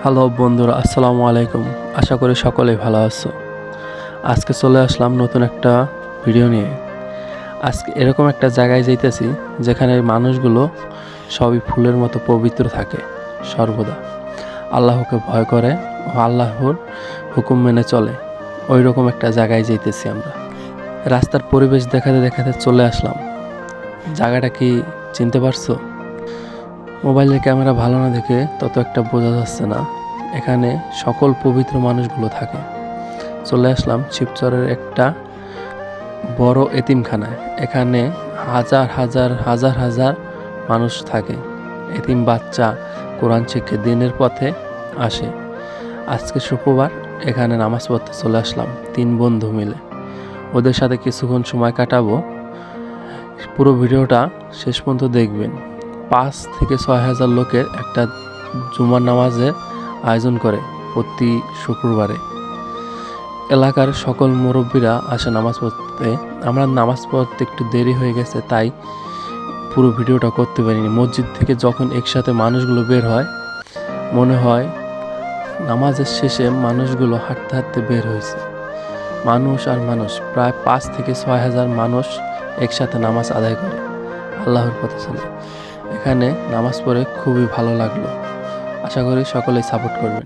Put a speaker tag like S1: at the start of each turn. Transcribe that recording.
S1: Hello বন্ধুরা, আসসালামু আলাইকুম। আশা করি সকলেই ভালো আছো। আজকে চলে আসলাম নতুন একটা ভিডিও নিয়ে। আজকে এরকম একটা জায়গায় যাইতেছি যেখানে মানুষগুলো সবই ফুলের মতো পবিত্র থাকে সর্বদা। আল্লাহকে ভয় করে ও আল্লাহর হুকুম মেনে চলে। ওই রকম একটা জায়গায় যাইতেছি আমরা। রাস্তার পরিবেশ দেখাতে দেখাতে চলে আসলাম। জায়গাটা কি চিনতে পারছো? মোবাইলের ক্যামেরা ভালো না দেখে তত একটা বোঝা যাচ্ছে না। এখানে সকল পবিত্র মানুষগুলো থাকে। চলে আসলাম শিবচরের একটা বড় এতিমখানায়। এখানে হাজার হাজার হাজার হাজার মানুষ থাকে। এতিম বাচ্চা কোরআন শিখে দিনের পথে আসে। আজকে শুক্রবার এখানে নামাজ পড়তে চলে আসলাম 3 বন্ধু মিলে। ওদের সাথে কিছুক্ষণ সময় কাটাবো। পুরো ভিডিওটা শেষ পর্যন্ত দেখবেন। 5 থেকে 6 হাজার লোকের একটা জুমার নামাজের আয়োজন করে প্রতি শুক্রবারে। এলাকার সকল মুরব্বীরা আসে নামাজ পড়তে। আমরা নামাজ পড়তে একটু দেরি হয়ে গেছে, তাই পুরো ভিডিওটা করতে পারিনি। মসজিদ থেকে যখন একসাথে মানুষগুলো বের হয়, মনে হয় নামাজের শেষে মানুষগুলো হাঁটতে হাঁটতে বের হয়েছে। মানুষ আর মানুষ, প্রায় 5 থেকে 6 হাজার মানুষ একসাথে নামাজ আদায় করে, আল্লাহর পথে চলে। এখানে নামাজ পড়ে খুবই ভালো লাগলো। আশা করি সকলেই সাপোর্ট করবেন।